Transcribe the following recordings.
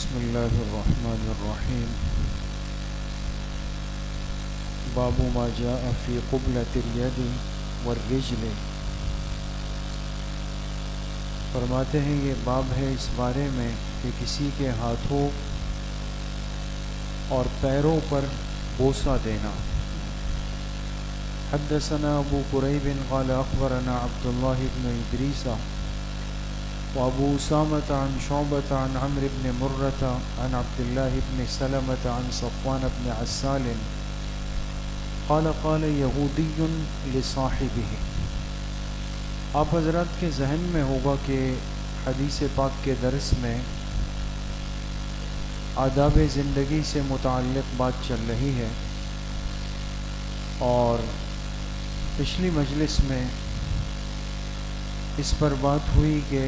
بسم اللہ الرحمن الرحیم باب ما جاء فی قبلۃ الید والرجل۔ فرماتے ہیں یہ باب ہے اس بارے میں کہ کسی کے ہاتھوں اور پیروں پر بوسہ دینا۔ حدثنا ابو قریب قال اخبرنا عبد اللہ بن ادریس وابو اسامۃ عن شعبۃ عن عمرو بن مرۃ عن عبد اللہ بن سلمۃ عن صفوان بن عسال قال قال یہودی لصاحبہ۔ آپ حضرات کے ذہن میں ہوگا کہ حدیث پاک کے درس میں آداب زندگی سے متعلق بات چل رہی ہے، اور پچھلی مجلس میں اس پر بات ہوئی کہ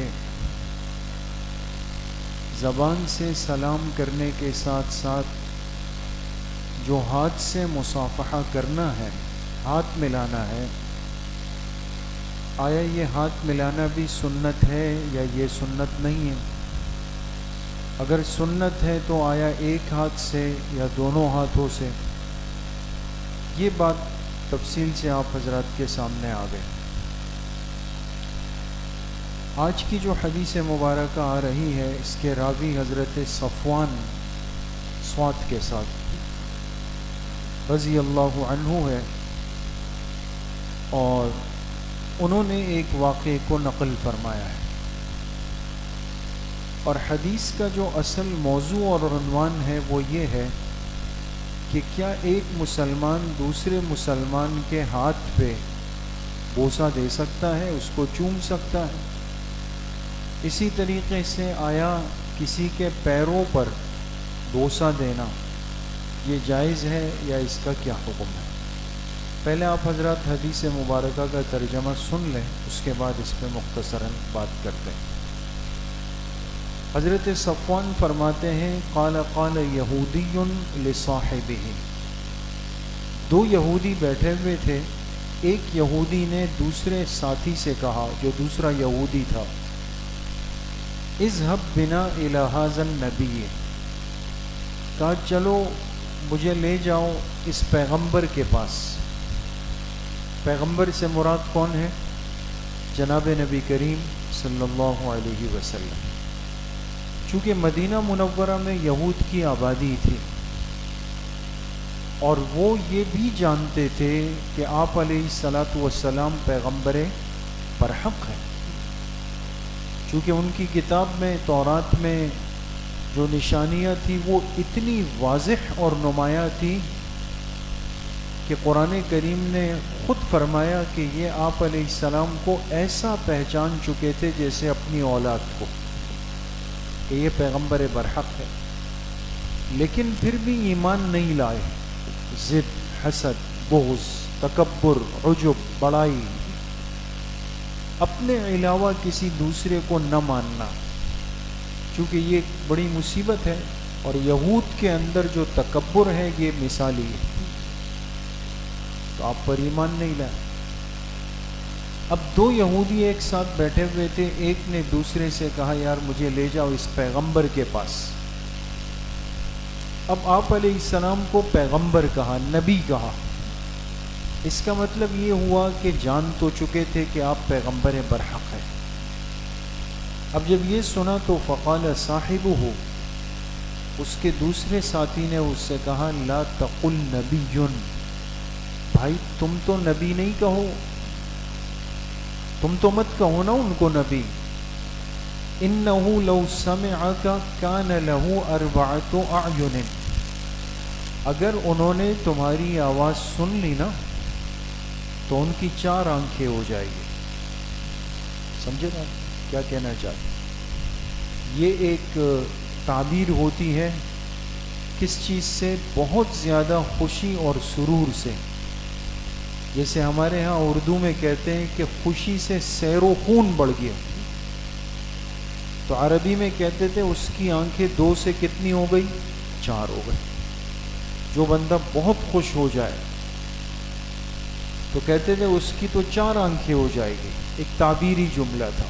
زبان سے سلام کرنے کے ساتھ ساتھ جو ہاتھ سے مصافحہ کرنا ہے، ہاتھ ملانا ہے، آیا یہ ہاتھ ملانا بھی سنت ہے یا یہ سنت نہیں ہے؟ اگر سنت ہے تو آیا ایک ہاتھ سے یا دونوں ہاتھوں سے؟ یہ بات تفصیل سے آپ حضرات کے سامنے آ گئی۔ آج کی جو حدیث مبارکہ آ رہی ہے اس کے راوی حضرت صفوان صاد کے ساتھ رضی اللہ عنہ ہے، اور انہوں نے ایک واقعے کو نقل فرمایا ہے، اور حدیث کا جو اصل موضوع اور عنوان ہے وہ یہ ہے کہ کیا ایک مسلمان دوسرے مسلمان کے ہاتھ پہ بوسہ دے سکتا ہے، اس کو چوم سکتا ہے؟ اسی طریقے سے آیا کسی کے پیروں پر بوسہ دینا یہ جائز ہے یا اس کا کیا حکم ہے؟ پہلے آپ حضرات حدیث مبارکہ کا ترجمہ سن لیں، اس کے بعد اس پہ مختصراً بات کرتے ہیں۔ حضرت صفوان فرماتے ہیں قال قال یہودی لصاحبہ، دو یہودی بیٹھے ہوئے تھے، ایک یہودی نے دوسرے ساتھی سے کہا جو دوسرا یہودی تھا، اذهب بنا الی ھذا النبی، کہا چلو مجھے لے جاؤ اس پیغمبر کے پاس۔ پیغمبر سے مراد کون ہے؟ جناب نبی کریم صلی اللہ علیہ وسلم۔ چونکہ مدینہ منورہ میں یہود کی آبادی تھی، اور وہ یہ بھی جانتے تھے کہ آپ علیہ الصلاۃ والسلام پیغمبر برحق ہیں، چونکہ ان کی کتاب میں تورات میں جو نشانیاں تھیں وہ اتنی واضح اور نمایاں تھی کہ قرآن کریم نے خود فرمایا کہ یہ آپ علیہ السلام کو ایسا پہچان چکے تھے جیسے اپنی اولاد کو کہ یہ پیغمبر برحق ہے، لیکن پھر بھی ایمان نہیں لائے۔ ضد، حسد، بغض، تکبر، عجب، بڑائی، اپنے علاوہ کسی دوسرے کو نہ ماننا، چونکہ یہ ایک بڑی مصیبت ہے، اور یہود کے اندر جو تکبر ہے یہ مثالی ہے، تو آپ پر ایمان نہیں لائے۔ اب دو یہودی ایک ساتھ بیٹھے ہوئے تھے، ایک نے دوسرے سے کہا یار مجھے لے جاؤ اس پیغمبر کے پاس۔ اب آپ علیہ السلام کو پیغمبر کہا، نبی کہا، اس کا مطلب یہ ہوا کہ جان تو چکے تھے کہ آپ پیغمبر برحق ہیں۔ اب جب یہ سنا تو فقال صاحبہ، اس کے دوسرے ساتھی نے اس سے کہا لا تقل نبی، بھائی تم تو نبی نہیں کہو، تم تو مت کہو نا ان کو نبی۔ انہ لو سمعک کان لہ اربعۃ اعین، اگر انہوں نے تمہاری آواز سن لی نا تو ان کی 4 آنکھیں ہو جائے گی۔ سمجھے نا کیا کہنا چاہتے؟ یہ ایک تعبیر ہوتی ہے کس چیز سے؟ بہت زیادہ خوشی اور سرور سے، جیسے ہمارے ہاں اردو میں کہتے ہیں کہ خوشی سے سیر و خون بڑھ گیا، تو عربی میں کہتے تھے اس کی آنکھیں 2 سے کتنی ہو گئی؟ 4 ہو گئی۔ جو بندہ بہت خوش ہو جائے تو کہتے تھے اس کی تو 4 آنکھیں ہو جائے گی، ایک تعبیری جملہ تھا۔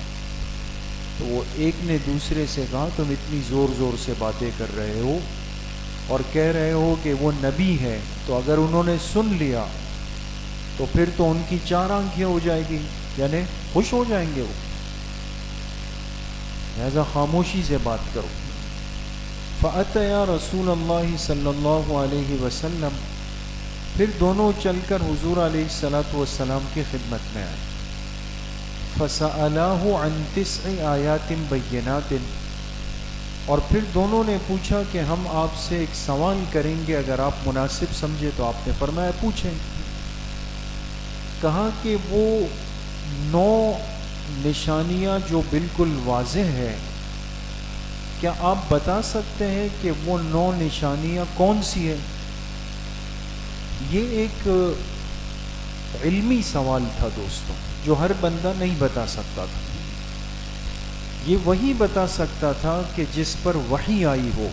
تو وہ ایک نے دوسرے سے کہا تم اتنی زور زور سے باتیں کر رہے ہو اور کہہ رہے ہو کہ وہ نبی ہے، تو اگر انہوں نے سن لیا تو پھر تو ان کی 4 آنکھیں ہو جائے گی، یعنی خوش ہو جائیں گے وہ، لہذا خاموشی سے بات کرو۔ فَأَتَيَا رسول اللہ صلی اللہ علیہ وسلم، پھر دونوں چل کر حضور علیہ الصلاۃ والسلام کی خدمت میں آئے۔ فَسَأَلَاهُ عَن 9 آیات بینات، اور پھر دونوں نے پوچھا کہ ہم آپ سے ایک سوال کریں گے، اگر آپ مناسب سمجھے تو آپ نے فرمایا پوچھیں۔ کہا کہ وہ 9 نشانیاں جو بالکل واضح ہے، کیا آپ بتا سکتے ہیں کہ وہ 9 نشانیاں کون سی ہیں؟ یہ ایک علمی سوال تھا دوستوں، جو ہر بندہ نہیں بتا سکتا تھا۔ یہ وہی بتا سکتا تھا کہ جس پر وحی آئی ہو،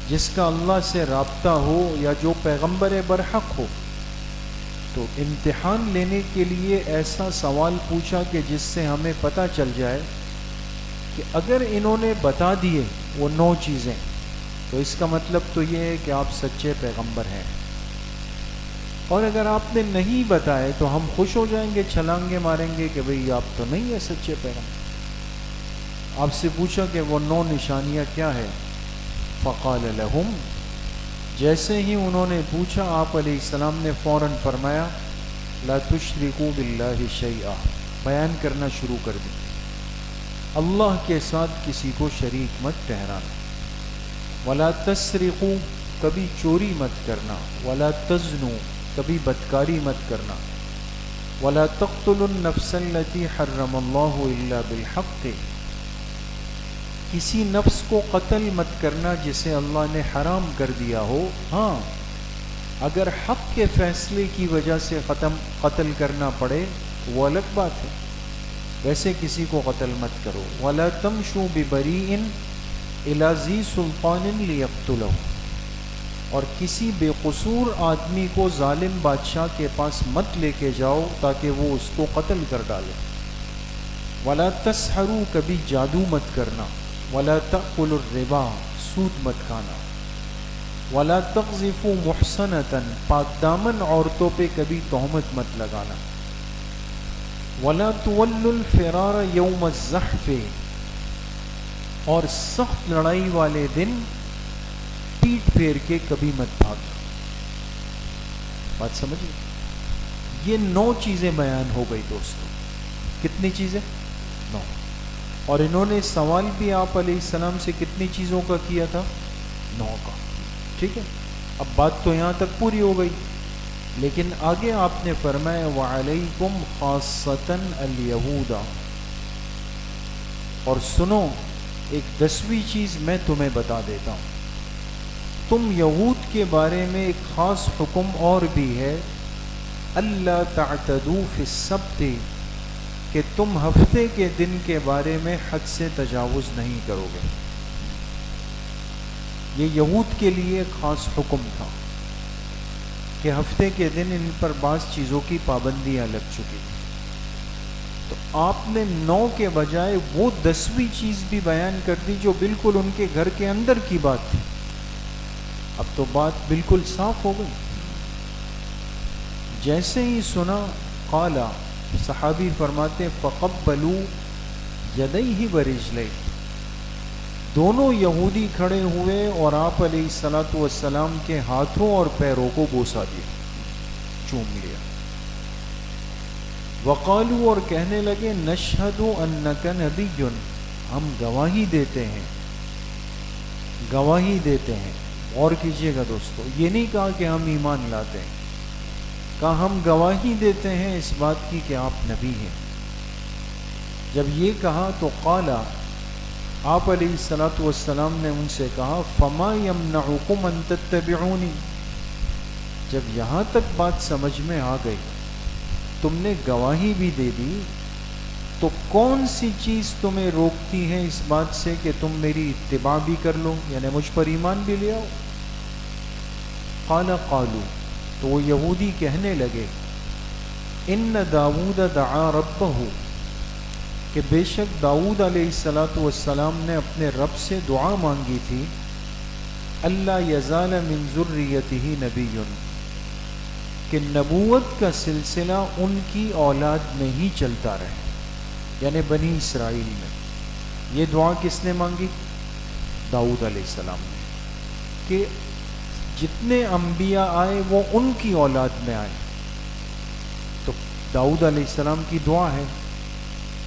جس کا اللہ سے رابطہ ہو، یا جو پیغمبر برحق ہو۔ تو امتحان لینے کے لیے ایسا سوال پوچھا کہ جس سے ہمیں پتہ چل جائے کہ اگر انہوں نے بتا دیے وہ 9 چیزیں، تو اس کا مطلب تو یہ ہے کہ آپ سچے پیغمبر ہیں، اور اگر آپ نے نہیں بتائے تو ہم خوش ہو جائیں گے، چھلانگے ماریں گے کہ بھئی آپ تو نہیں ہے سچے پیغمبر۔ آپ سے پوچھا کہ وہ 9 نشانیاں کیا ہے؟ فقال لہم، جیسے ہی انہوں نے پوچھا آپ علیہ السلام نے فوراً فرمایا لا تشرکوا باللہ شیئا، بیان کرنا شروع کر دی، اللہ کے ساتھ کسی کو شریک مت ٹھہرانا، ولا تسرقوا، کبھی چوری مت کرنا، ولا تزنوا، کبھی بدکاری مت کرنا، ولا تقتلوا النفس التي حرم اللہ الا بالحق، کسی نفس کو قتل مت کرنا جسے اللہ نے حرام کر دیا ہو، ہاں اگر حق کے فیصلے کی وجہ سے قتل کرنا پڑے وہ الگ بات ہے، ویسے کسی کو قتل مت کرو۔ وَلَا تَمْشُوا بِبَرِيءٍ إِلَىٰ ذِي سُلْطَانٍ لِيَقْتُلَهُ، اور کسی بے قصور آدمی کو ظالم بادشاہ کے پاس مت لے کے جاؤ تاکہ وہ اس کو قتل کر ڈالے۔ وَلَا تَسْحَرُوا، کبھی جادو مت کرنا، وَلَا تَأْكُلُوا الرِّبَا، سود مت کھانا، وَلَا تَقْذِفُوا مُحْصَنَةً، پاک دامن عورتوں پہ کبھی تہمت مت لگانا، وَلَا تُوَلُّوا الْفِرَارَ يَوْمَ الزَّحْفِ، اور سخت لڑائی والے دن پیٹ پھیر کے کبھی مت بھاگنا۔ بات سمجھئے؟ یہ 9 چیزیں بیان ہو گئی دوستوں۔ کتنی چیزیں؟ 9۔ اور انہوں نے سوال بھی آپ علیہ السلام سے کتنی چیزوں کا کیا تھا؟ 9 کا۔ ٹھیک ہے، اب بات تو یہاں تک پوری ہو گئی، لیکن آگے آپ نے فرمایا وَعَلَيْكُمْ خَاصَّةً الْيَهُودَ، اور سنو ایک 10ویں چیز میں تمہیں بتا دیتا ہوں، تم یہود کے بارے میں ایک خاص حکم اور بھی ہے، اللہ تعتدوا فی السبت، کہ تم ہفتے کے دن کے بارے میں حد سے تجاوز نہیں کرو گے۔ یہ یہود کے لیے ایک خاص حکم تھا کہ ہفتے کے دن ان پر بعض چیزوں کی پابندیاں لگ چکی تھی، تو آپ نے 9 کے بجائے وہ 10ویں چیز بھی بیان کر دی جو بالکل ان کے گھر کے اندر کی بات تھی۔ اب تو بات بالکل صاف ہو گئی۔ جیسے ہی سنا قالا، صحابی فرماتے فقبلوا یدیہ ورجلیہ، دونوں یہودی کھڑے ہوئے اور آپ علیہ الصلاۃ والسلام کے ہاتھوں اور پیروں کو بوسا دیا، چوم لیا۔ وقالوا، اور کہنے لگے نشہد انک نبی، ہم گواہی دیتے ہیں، گواہی دیتے ہیں۔ اور کیجئے گا دوستو، یہ نہیں کہا کہ ہم ایمان لاتے ہیں، کہا ہم گواہی دیتے ہیں اس بات کی کہ آپ نبی ہیں۔ جب یہ کہا تو قالا، آپ علیہ الصلاۃ والسلام نے ان سے کہا فما یمنعکم ان تتبعونی، جب یہاں تک بات سمجھ میں آ گئی، تم نے گواہی بھی دے دی، تو کون سی چیز تمہیں روکتی ہے اس بات سے کہ تم میری اتباع بھی کر لو، یعنی مجھ پر ایمان بھی لے آؤ؟ قال قالوا، تو وہ یہودی کہنے لگے ان داؤد دعا ربہ، کہ بے شک داؤد علیہ السلام نے اپنے رب سے دعا مانگی تھی اللہ یزال من ذریتہ نبی، کہ نبوت کا سلسلہ ان کی اولاد میں ہی چلتا رہے، یعنی بنی اسرائیل میں۔ یہ دعا کس نے مانگی؟ داؤد علیہ السلام نے، کہ جتنے انبیاء آئے وہ ان کی اولاد میں آئے۔ تو داؤد علیہ السلام کی دعا ہے،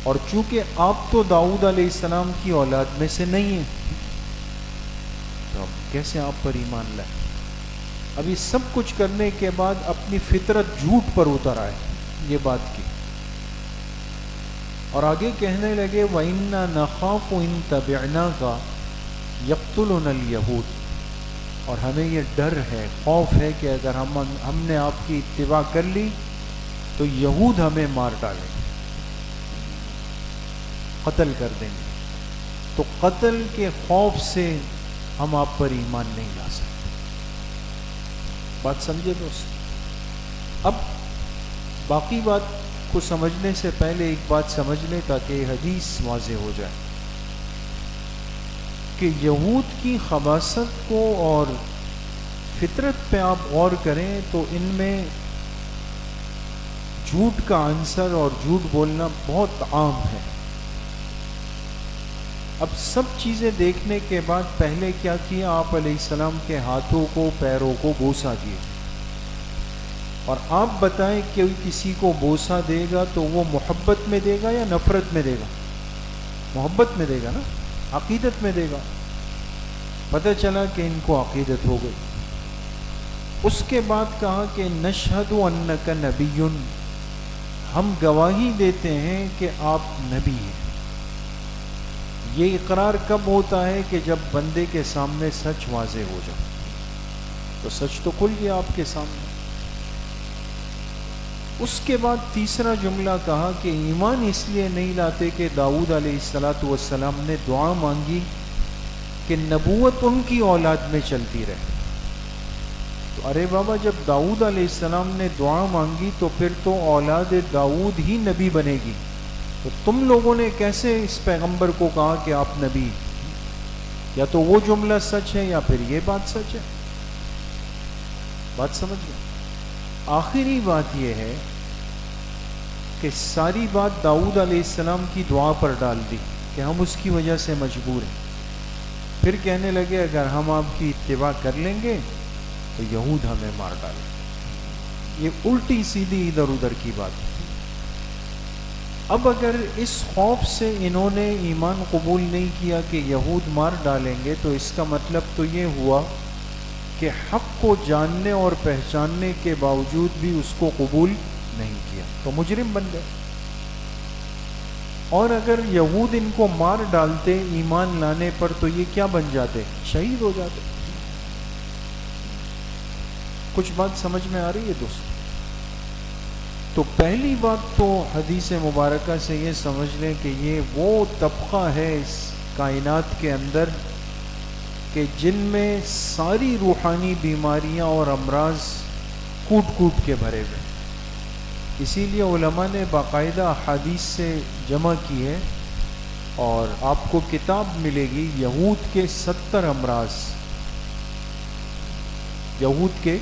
اور چونکہ آپ تو داؤد علیہ السلام کی اولاد میں سے نہیں ہیں، تو اب کیسے آپ پر ایمان لائیں؟ اب یہ سب کچھ کرنے کے بعد اپنی فطرت جھوٹ پر اتر آئے، یہ بات کی، اور آگے کہنے لگے وَإِنَّا نَخَافُ إِن تَبِعْنَاكَ يَقْتُلُنَا الْيَهُودُ، اور ہمیں یہ ڈر ہے، خوف ہے کہ اگر ہم نے آپ کی اتباع کر لی تو یہود ہمیں مار ڈالیں گے، قتل کر دیں گے۔ تو قتل کے خوف سے ہم آپ پر ایمان نہیں لا سکتے۔ بات سمجھے دوست؟ اب باقی بات کو سمجھنے سے پہلے ایک بات سمجھ لیں تاکہ یہ حدیث واضح ہو جائے کہ یہود کی خباثت کو اور فطرت پہ آپ غور کریں تو ان میں جھوٹ کا عنصر اور جھوٹ بولنا بہت عام ہے۔ اب سب چیزیں دیکھنے کے بعد پہلے کیا کیا؟ آپ علیہ السلام کے ہاتھوں کو پیروں کو بوسہ دیے، اور آپ بتائیں کہ کسی کو بوسہ دے گا تو وہ محبت میں دے گا یا نفرت میں دے گا؟ محبت میں دے گا نا، عقیدت میں دے گا۔ پتہ چلا کہ ان کو عقیدت ہو گئی۔ اس کے بعد کہا کہ نشہد انک نبی، ہم گواہی دیتے ہیں کہ آپ نبی ہیں۔ یہ اقرار کب ہوتا ہے؟ کہ جب بندے کے سامنے سچ واضح ہو جائے، تو سچ تو کھل گیا آپ کے سامنے۔ اس کے بعد تیسرا جملہ کہا کہ ایمان اس لیے نہیں لاتے کہ داؤد علیہ السلام نے دعا مانگی کہ نبوت ان کی اولاد میں چلتی رہے۔ تو ارے بابا، جب داؤد علیہ السلام نے دعا مانگی تو پھر تو اولاد داؤد ہی نبی بنے گی، تو تم لوگوں نے کیسے اس پیغمبر کو کہا کہ آپ نبی؟ یا تو وہ جملہ سچ ہے یا پھر یہ بات سچ ہے۔ بات سمجھ گئے؟ آخری بات یہ ہے کہ ساری بات داؤد علیہ السلام کی دعا پر ڈال دی کہ ہم اس کی وجہ سے مجبور ہیں۔ پھر کہنے لگے اگر ہم آپ کی اتباع کر لیں گے تو یہود ہمیں مار ڈالیں۔ یہ الٹی سیدھی ادھر ادھر کی بات ہے۔ اب اگر اس خوف سے انہوں نے ایمان قبول نہیں کیا کہ یہود مار ڈالیں گے، تو اس کا مطلب تو یہ ہوا کہ حق کو جاننے اور پہچاننے کے باوجود بھی اس کو قبول نہیں کیا، تو مجرم بن گئے۔ اور اگر یہود ان کو مار ڈالتے ایمان لانے پر تو یہ کیا بن جاتے؟ شہید ہو جاتے۔ کچھ بات سمجھ میں آ رہی ہے دوست؟ تو پہلی بات تو حدیث مبارکہ سے یہ سمجھ لیں کہ یہ وہ طبقہ ہے اس کائنات کے اندر کہ جن میں ساری روحانی بیماریاں اور امراض کوٹ کوٹ کے بھرے ہوئے۔ اسی لیے علماء نے باقاعدہ حدیث سے جمع کی ہے، اور آپ کو کتاب ملے گی یہود کے 70 امراض، یہود کے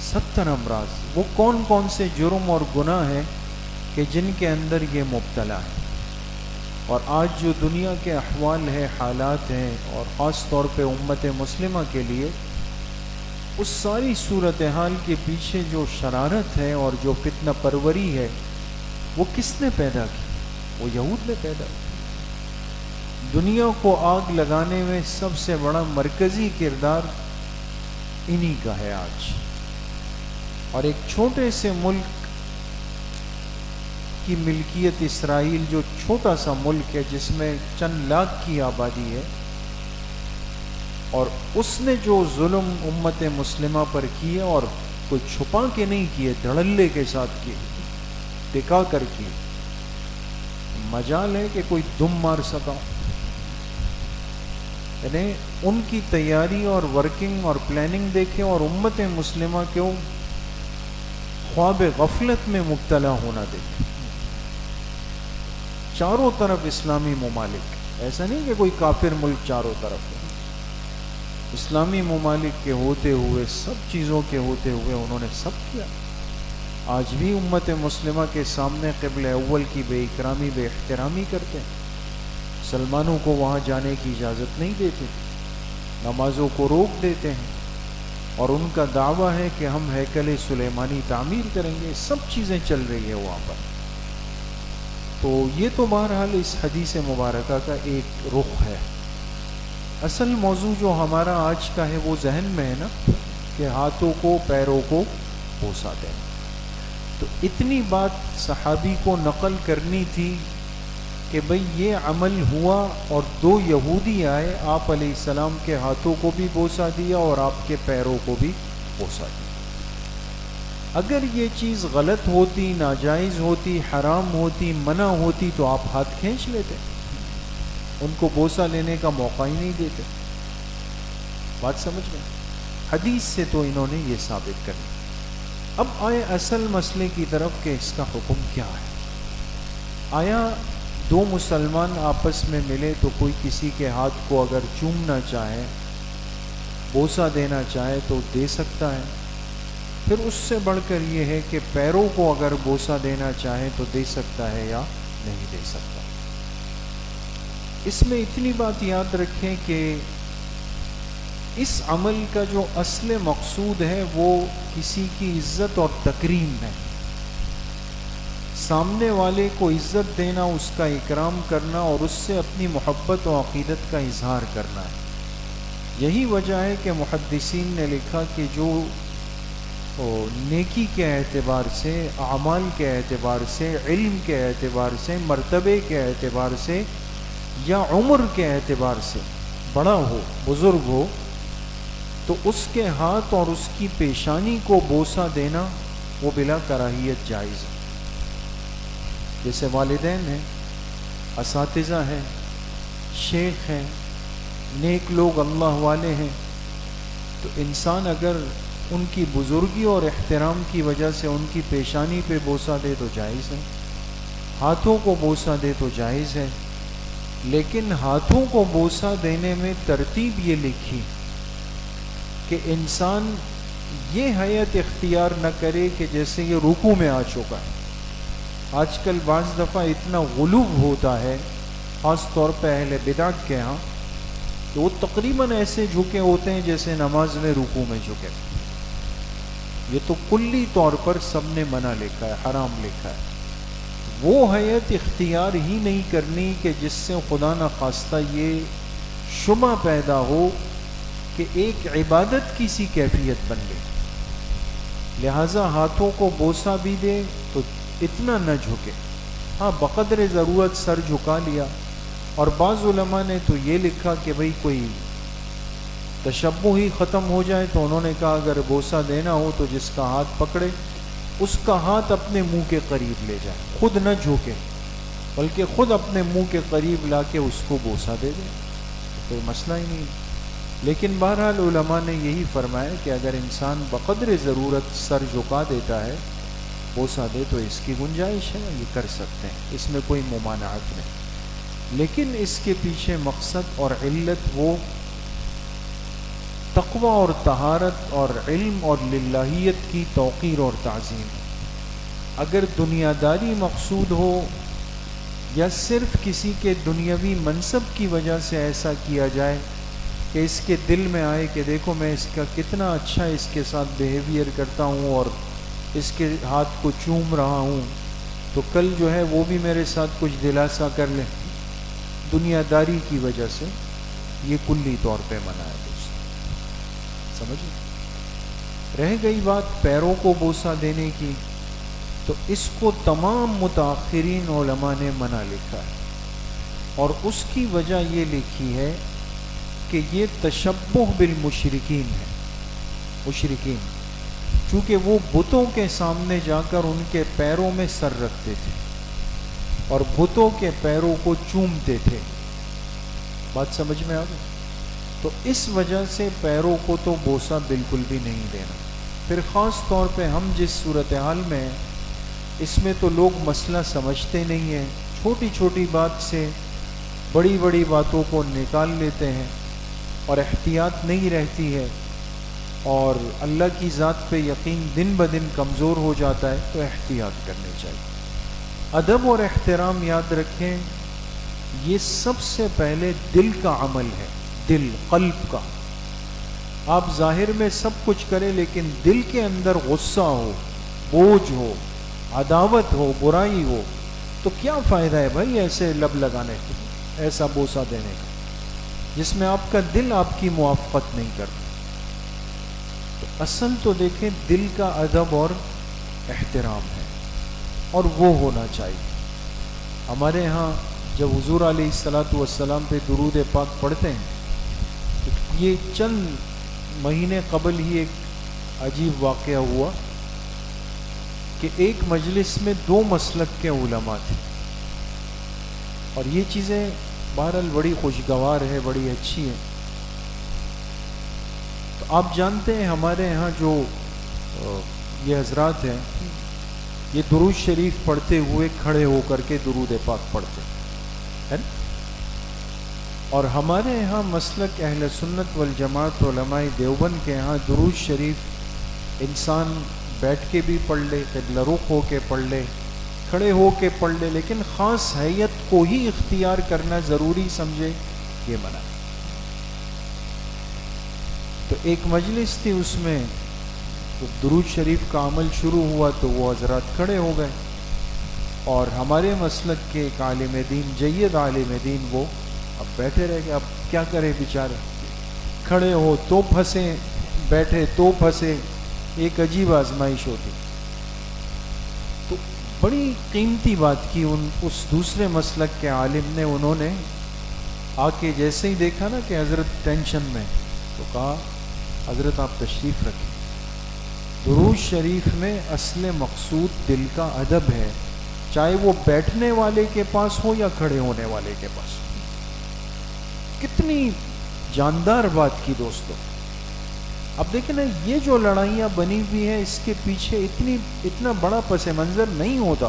70 امراض، وہ کون کون سے جرم اور گناہ ہیں کہ جن کے اندر یہ مبتلا ہے۔ اور آج جو دنیا کے احوال ہے، حالات ہیں، اور خاص طور پہ امت مسلمہ کے لیے، اس ساری صورتحال کے پیچھے جو شرارت ہے اور جو فتنہ پروری ہے، وہ کس نے پیدا کی؟ وہ یہود نے پیدا کی۔ دنیا کو آگ لگانے میں سب سے بڑا مرکزی کردار انہی کا ہے آج۔ اور ایک چھوٹے سے ملک کی ملکیت اسرائیل، جو چھوٹا سا ملک ہے جس میں چند لاکھ کی آبادی ہے، اور اس نے جو ظلم امت مسلمہ پر کیے، اور کوئی چھپا کے نہیں کیے، دھڑلے کے ساتھ کیے، دکھا کر کیے، مجال ہے کہ کوئی دم مار سکا۔ یعنی ان کی تیاری اور ورکنگ اور پلاننگ دیکھیں، اور امت مسلمہ کو خواب غفلت میں مبتلا ہونا دیکھیں۔ چاروں طرف اسلامی ممالک، ایسا نہیں کہ کوئی کافر ملک چاروں طرف ہے، اسلامی ممالک کے ہوتے ہوئے، سب چیزوں کے ہوتے ہوئے انہوں نے سب کیا۔ آج بھی امت مسلمہ کے سامنے قبل اول کی بے اکرامی بے احترامی کرتے ہیں، مسلمانوں کو وہاں جانے کی اجازت نہیں دیتے، نمازوں کو روک دیتے ہیں، اور ان کا دعویٰ ہے کہ ہم ہیکل سلیمانی تعمیر کریں گے، سب چیزیں چل رہی ہیں وہاں پر۔ تو یہ تو بہرحال اس حدیث مبارکہ کا ایک رخ ہے۔ اصل موضوع جو ہمارا آج کا ہے وہ ذہن میں ہے نا، کہ ہاتھوں کو پیروں کو بوسہ دیں۔ تو اتنی بات صحابی کو نقل کرنی تھی کہ بھئی یہ عمل ہوا، اور دو یہودی آئے، آپ علیہ السلام کے ہاتھوں کو بھی بوسہ دیا اور آپ کے پیروں کو بھی بوسہ دیا۔ اگر یہ چیز غلط ہوتی، ناجائز ہوتی، حرام ہوتی، منع ہوتی تو آپ ہاتھ کھینچ لیتے، ان کو بوسہ لینے کا موقع ہی نہیں دیتے۔ بات سمجھ گئے؟ حدیث سے تو انہوں نے یہ ثابت کر دیا۔ اب آئے اصل مسئلے کی طرف کہ اس کا حکم کیا ہے۔ آیا دو مسلمان آپس میں ملے تو کوئی کسی کے ہاتھ کو اگر چومنا چاہے، بوسہ دینا چاہے تو دے سکتا ہے؟ پھر اس سے بڑھ کر یہ ہے کہ پیروں کو اگر بوسہ دینا چاہے تو دے سکتا ہے یا نہیں دے سکتا؟ اس میں اتنی بات یاد رکھیں کہ اس عمل کا جو اصل مقصود ہے وہ کسی کی عزت اور تکریم ہے، سامنے والے کو عزت دینا، اس کا اکرام کرنا، اور اس سے اپنی محبت و عقیدت کا اظہار کرنا ہے۔ یہی وجہ ہے کہ محدثین نے لکھا کہ جو نیکی کے اعتبار سے، اعمال کے اعتبار سے، علم کے اعتبار سے، مرتبے کے اعتبار سے یا عمر کے اعتبار سے بڑا ہو، بزرگ ہو، تو اس کے ہاتھ اور اس کی پیشانی کو بوسہ دینا وہ بلا کراہیت جائز ہے۔ جیسے والدین ہیں، اساتذہ ہیں، شیخ ہیں، نیک لوگ اللہ والے ہیں، تو انسان اگر ان کی بزرگی اور احترام کی وجہ سے ان کی پیشانی پہ بوسہ دے تو جائز ہے، ہاتھوں کو بوسہ دے تو جائز ہے۔ لیکن ہاتھوں کو بوسہ دینے میں ترتیب یہ لکھی کہ انسان یہ حیت اختیار نہ کرے کہ جیسے یہ رکوع میں آ چکا ہے۔ آج کل بعض دفعہ اتنا غلو ہوتا ہے، خاص طور پہ اہل بدعت کے ہاں، کہ وہ تقریباً ایسے جھکے ہوتے ہیں جیسے نماز میں رکوع میں جھکے۔ یہ تو کلی طور پر سب نے منع لکھا ہے، حرام لکھا ہے۔ وہ حیت اختیار ہی نہیں کرنی کہ جس سے خدا نخواستہ یہ شبہ پیدا ہو کہ ایک عبادت کی سی کیفیت بن گئی، لہٰذا ہاتھوں کو بوسہ بھی دے تو اتنا نہ جھکے، ہاں بقدر ضرورت سر جھکا لیا۔ اور بعض علماء نے تو یہ لکھا کہ بھئی کوئی تشبہ ہی ختم ہو جائے تو انہوں نے کہا اگر بوسہ دینا ہو تو جس کا ہاتھ پکڑے اس کا ہاتھ اپنے منہ کے قریب لے جائے، خود نہ جھکے بلکہ خود اپنے منہ کے قریب لا کے اس کو بوسہ دے دے، کوئی مسئلہ ہی نہیں۔ لیکن بہرحال علماء نے یہی فرمایا کہ اگر انسان بقدر ضرورت سر جھکا دیتا ہے، بوسہ دے، تو اس کی گنجائش ہے، یہ کر سکتے ہیں، اس میں کوئی ممانعت نہیں۔ لیکن اس کے پیچھے مقصد اور علت وہ تقوی اور طہارت اور علم اور للہیت کی توقیر اور تعظیم ہے۔ اگر دنیا داری مقصود ہو یا صرف کسی کے دنیاوی منصب کی وجہ سے ایسا کیا جائے کہ اس کے دل میں آئے کہ دیکھو میں اس کا کتنا اچھا اس کے ساتھ بیہیویئر کرتا ہوں اور اس کے ہاتھ کو چوم رہا ہوں، تو کل جو ہے وہ بھی میرے ساتھ کچھ دلاسا کر لیں، دنیا داری کی وجہ سے یہ کلی طور پہ منع ہے۔ دوست سمجھیں؟ رہ گئی بات پیروں کو بوسہ دینے کی، تو اس کو تمام متاخرین علماء نے منع لکھا ہے، اور اس کی وجہ یہ لکھی ہے کہ یہ تشبہ بالمشرکین ہے۔ مشرکین چونکہ وہ بتوں کے سامنے جا کر ان کے پیروں میں سر رکھتے تھے اور بتوں کے پیروں کو چومتے تھے، بات سمجھ میں آ گئی؟ تو اس وجہ سے پیروں کو تو بوسہ بالکل بھی نہیں دینا۔ پھر خاص طور پہ ہم جس صورتحال میں ہیں، اس میں تو لوگ مسئلہ سمجھتے نہیں ہیں، چھوٹی چھوٹی بات سے بڑی بڑی باتوں کو نکال لیتے ہیں اور احتیاط نہیں رہتی ہے اور اللہ کی ذات پہ یقین دن بدن کمزور ہو جاتا ہے، تو احتیاط کرنی چاہیے۔ ادب اور احترام یاد رکھیں، یہ سب سے پہلے دل کا عمل ہے، دل، قلب کا۔ آپ ظاہر میں سب کچھ کریں لیکن دل کے اندر غصہ ہو، بوجھ ہو، عداوت ہو، برائی ہو، تو کیا فائدہ ہے بھائی ایسے لب لگانے کا، ایسا بوسہ دینے کا جس میں آپ کا دل آپ کی موافقت نہیں کرتا۔ تو اصل تو دیکھیں دل کا ادب اور احترام ہے، اور وہ ہونا چاہیے۔ ہمارے ہاں جب حضور علیہ الصلاۃ والسلام پہ درود پاک پڑھتے ہیں، تو یہ چند مہینے قبل ہی ایک عجیب واقعہ ہوا کہ ایک مجلس میں 2 مسلک کے علماء تھے، اور یہ چیزیں بہرحال بڑی خوشگوار ہے، بڑی اچھی ہے۔ تو آپ جانتے ہیں ہمارے یہاں جو یہ حضرات ہیں، یہ درود شریف پڑھتے ہوئے کھڑے ہو کر کے درود پاک پڑھتے ہیں، اور ہمارے یہاں مسلک اہل سنت والجماعت علماء دیوبند کے یہاں درود شریف انسان بیٹھ کے بھی پڑھ لے، قبلہ رخ ہو کے پڑھ لے، کھڑے ہو کے پڑھ لے، لیکن خاص حیت کو ہی اختیار کرنا ضروری سمجھے، یہ منع ہے۔ تو ایک مجلس تھی، اس میں جب درود شریف کا عمل شروع ہوا تو وہ حضرات کھڑے ہو گئے، اور ہمارے مسلک کے ایک عالم دین، جید عالم دین، وہ اب بیٹھے رہ گئے۔ اب کیا کرے بیچارے، کھڑے ہو تو پھنسے، بیٹھے تو پھنسے، ایک عجیب آزمائش ہوتی۔ تو بڑی قیمتی بات کی اس دوسرے مسلک کے عالم نے، انہوں نے آ کے جیسے ہی دیکھا نا کہ حضرت ٹینشن میں، تو کہا حضرت آپ تشریف رکھیں، درود شریف میں اصل مقصود دل کا ادب ہے، چاہے وہ بیٹھنے والے کے پاس ہو یا کھڑے ہونے والے کے پاس۔ کتنی جاندار بات کی دوستو۔ اب دیکھیں نا، یہ جو لڑائیاں بنی ہوئی ہیں، اس کے پیچھے اتنا بڑا پس منظر نہیں ہوتا۔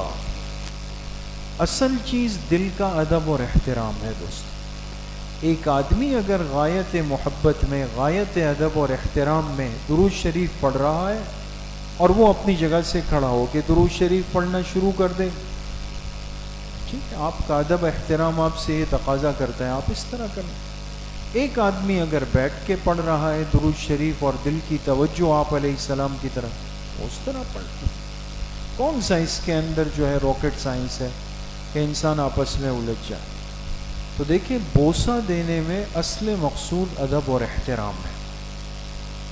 اصل چیز دل کا ادب اور احترام ہے دوست۔ ایک آدمی اگر غایت محبت میں، غایت ادب اور احترام میں درود شریف پڑھ رہا ہے، اور وہ اپنی جگہ سے کھڑا ہو کے درود شریف پڑھنا شروع کر دے، ٹھیک ہے، آپ کا ادب احترام آپ سے یہ تقاضا کرتا ہے، آپ اس طرح کریں۔ ایک آدمی اگر بیٹھ کے پڑھ رہا ہے درود شریف اور دل کی توجہ آپ علیہ السلام کی طرف، اس طرح پڑھتے۔ کون سا اس کے اندر جو ہے راکٹ سائنس ہے کہ انسان آپس میں الجھ جائے؟ تو دیکھیں، بوسہ دینے میں اصل مقصود ادب اور احترام ہے،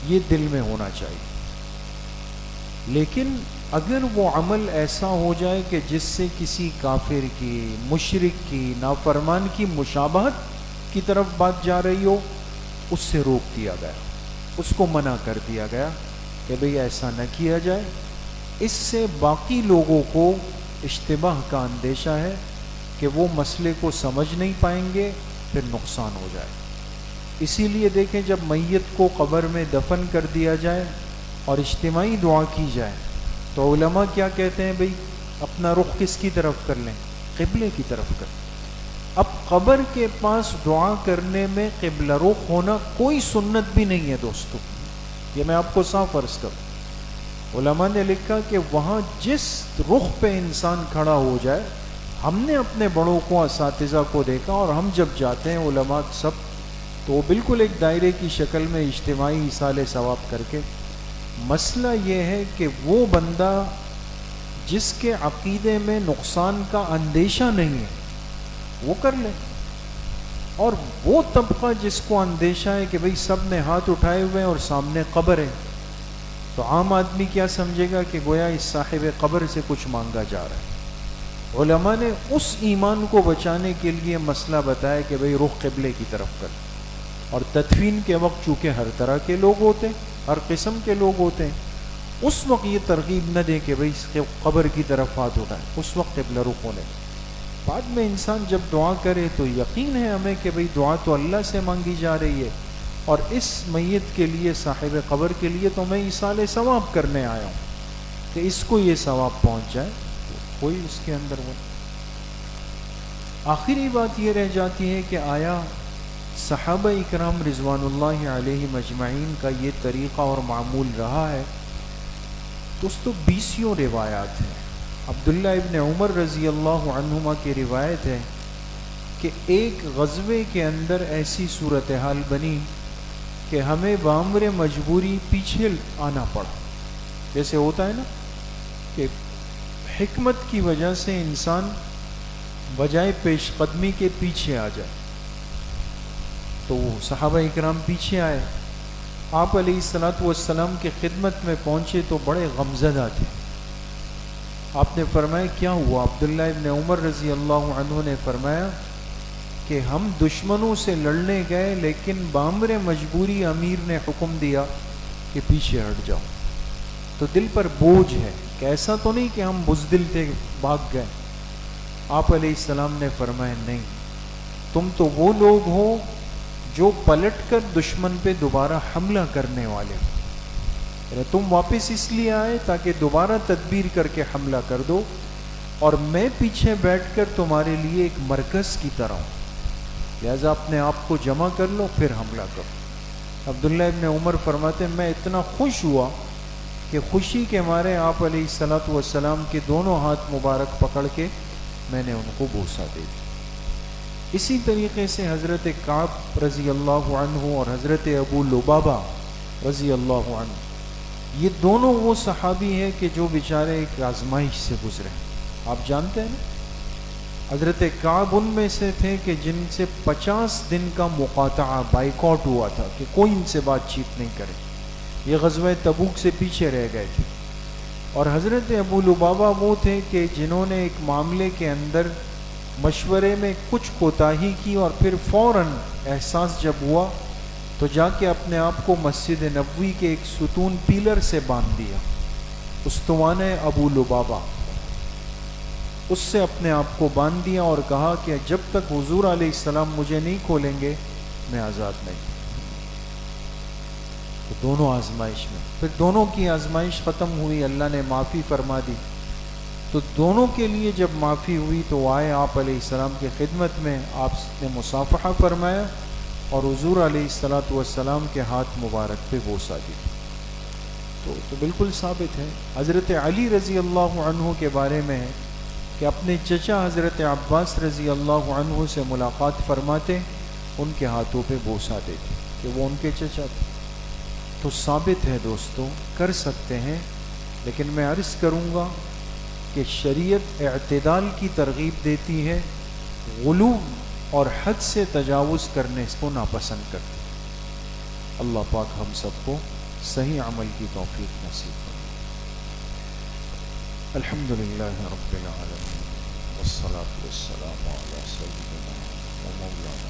یہ دل میں ہونا چاہیے۔ لیکن اگر وہ عمل ایسا ہو جائے کہ جس سے کسی کافر کی، مشرک کی، نافرمان کی مشابہت کی طرف بات جا رہی ہو، اس سے روک دیا گیا، اس کو منع کر دیا گیا کہ بھئی ایسا نہ کیا جائے۔ اس سے باقی لوگوں کو اشتباہ کا اندیشہ ہے کہ وہ مسئلے کو سمجھ نہیں پائیں گے، پھر نقصان ہو جائے۔ اسی لیے دیکھیں، جب میت کو قبر میں دفن کر دیا جائے اور اجتماعی دعا کی جائے، تو علماء کیا کہتے ہیں، بھئی اپنا رخ کس کی طرف کر لیں؟ قبلے کی طرف کر۔ اب قبر کے پاس دعا کرنے میں قبلہ رخ ہونا کوئی سنت بھی نہیں ہے دوستو، یہ میں آپ کو صاف عرض کروں۔ علماء نے لکھا کہ وہاں جس رخ پہ انسان کھڑا ہو جائے، ہم نے اپنے بڑوں کو، اساتذہ کو دیکھا، اور ہم جب جاتے ہیں علماء سب، تو وہ بالکل ایک دائرے کی شکل میں اجتماعی ایصال ثواب کر کے۔ مسئلہ یہ ہے کہ وہ بندہ جس کے عقیدے میں نقصان کا اندیشہ نہیں ہے، وہ کر لے، اور وہ طبقہ جس کو اندیشہ ہے کہ بھئی سب نے ہاتھ اٹھائے ہوئے ہیں اور سامنے قبر ہے، تو عام آدمی کیا سمجھے گا کہ گویا اس صاحب قبر سے کچھ مانگا جا رہا ہے۔ علماء نے اس ایمان کو بچانے کے لیے مسئلہ بتایا کہ بھئی رخ قبلے کی طرف کر، اور تدفین کے وقت چونکہ ہر طرح کے لوگ ہوتے ہیں، ہر قسم کے لوگ ہوتے ہیں، اس وقت یہ ترغیب نہ دے کہ بھئی اس کے قبر کی طرف ہاتھ اٹھائیں، اس وقت قبلہ رخ ہونے۔ بعد میں انسان جب دعا کرے تو یقین ہے ہمیں کہ بھئی دعا تو اللہ سے مانگی جا رہی ہے، اور اس میت کے لیے، صاحب قبر کے لیے تو میں ایصال ثواب کرنے آیا ہوں کہ اس کو یہ ثواب پہنچ جائے، کوئی اس کے اندر وہ۔ آخری بات یہ رہ جاتی ہے کہ آیا صحابہ اکرام رضوان اللہ علیہم اجمعین کا یہ طریقہ اور معمول رہا ہے؟ دوستو 20 روایات ہیں. عبداللہ ابن عمر رضی اللہ عنہما کی روایت ہے کہ ایک غزوے کے اندر ایسی صورتحال بنی کہ ہمیں بامر مجبوری پیچھے آنا پڑا. جیسے ہوتا ہے نا کہ حکمت کی وجہ سے انسان بجائے پیش قدمی کے پیچھے آ جائے، تو وہ صحابہ اکرام پیچھے آئے. آپ علیہ الصلوۃ والسلام کی خدمت میں پہنچے تو بڑے غمزدہ تھے. آپ نے فرمایا کیا ہوا؟ عبداللہ ابن عمر رضی اللہ عنہ نے فرمایا کہ ہم دشمنوں سے لڑنے گئے لیکن بامر مجبوری امیر نے حکم دیا کہ پیچھے ہٹ جاؤ. تو دل پر بوجھ ہے کہ ایسا تو نہیں کہ ہم بزدل تھے بھاگ گئے. آپ علیہ السلام نے فرمایا نہیں، تم تو وہ لوگ ہو جو پلٹ کر دشمن پہ دوبارہ حملہ کرنے والے ہو. تم واپس اس لیے آئے تاکہ دوبارہ تدبیر کر کے حملہ کر دو، اور میں پیچھے بیٹھ کر تمہارے لیے ایک مرکز کی طرح ہوں، لہذا اپنے آپ کو جمع کر لو پھر حملہ کرو. عبداللہ ابن عمر فرماتے ہیں میں اتنا خوش ہوا کہ خوشی کے مارے آپ علیہ الصلوۃ والسلام کے دونوں ہاتھ مبارک پکڑ کے میں نے ان کو بوسہ دے دی. اسی طریقے سے حضرت کعب رضی اللہ عنہ اور حضرت ابو لبابہ رضی اللہ عنہ، یہ دونوں وہ صحابی ہیں کہ جو بیچارے ایک آزمائش سے گزرے. آپ جانتے ہیں نا، حضرت کعب ان میں سے تھے کہ جن سے 50 دن کا مقاطعہ بائیکاٹ ہوا تھا کہ کوئی ان سے بات چیت نہیں کرے. یہ غزوہ تبوک سے پیچھے رہ گئے تھے. اور حضرت ابو لبابہ وہ تھے کہ جنہوں نے ایک معاملے کے اندر مشورے میں کچھ کوتاہی کی اور پھر فوراً احساس جب ہوا تو جا کے اپنے آپ کو مسجد نبوی کے ایک ستون پیلر سے باندھ دیا. استوانہ ابو لبابہ، اس سے اپنے آپ کو باندھ دیا اور کہا کہ جب تک حضور علیہ السلام مجھے نہیں کھولیں گے میں آزاد نہیں. تو دونوں آزمائش میں، پھر دونوں کی آزمائش ختم ہوئی، اللہ نے معافی فرما دی. تو دونوں کے لیے جب معافی ہوئی تو آئے آپ علیہ السلام کی خدمت میں، آپ نے مصافحہ فرمایا اور حضور علیہ الصلوۃ والسلام کے ہاتھ مبارک پہ بوسہ دی. تو بالکل ثابت ہے. حضرت علی رضی اللہ عنہ کے بارے میں ہے کہ اپنے چچا حضرت عباس رضی اللہ عنہ سے ملاقات فرماتے، ان کے ہاتھوں پہ بوسہ دیتے کہ وہ ان کے چچا تھے. تو ثابت ہے دوستو، کر سکتے ہیں، لیکن میں عرض کروں گا کہ شریعت اعتدال کی ترغیب دیتی ہے، غلو اور حد سے تجاوز کرنے اس کو ناپسند کرتی. اللہ پاک ہم سب کو صحیح عمل کی توفیق نصیب کرے. الحمدللہ رب العالمین والصلاة والسلام علی سیدنا و مولانا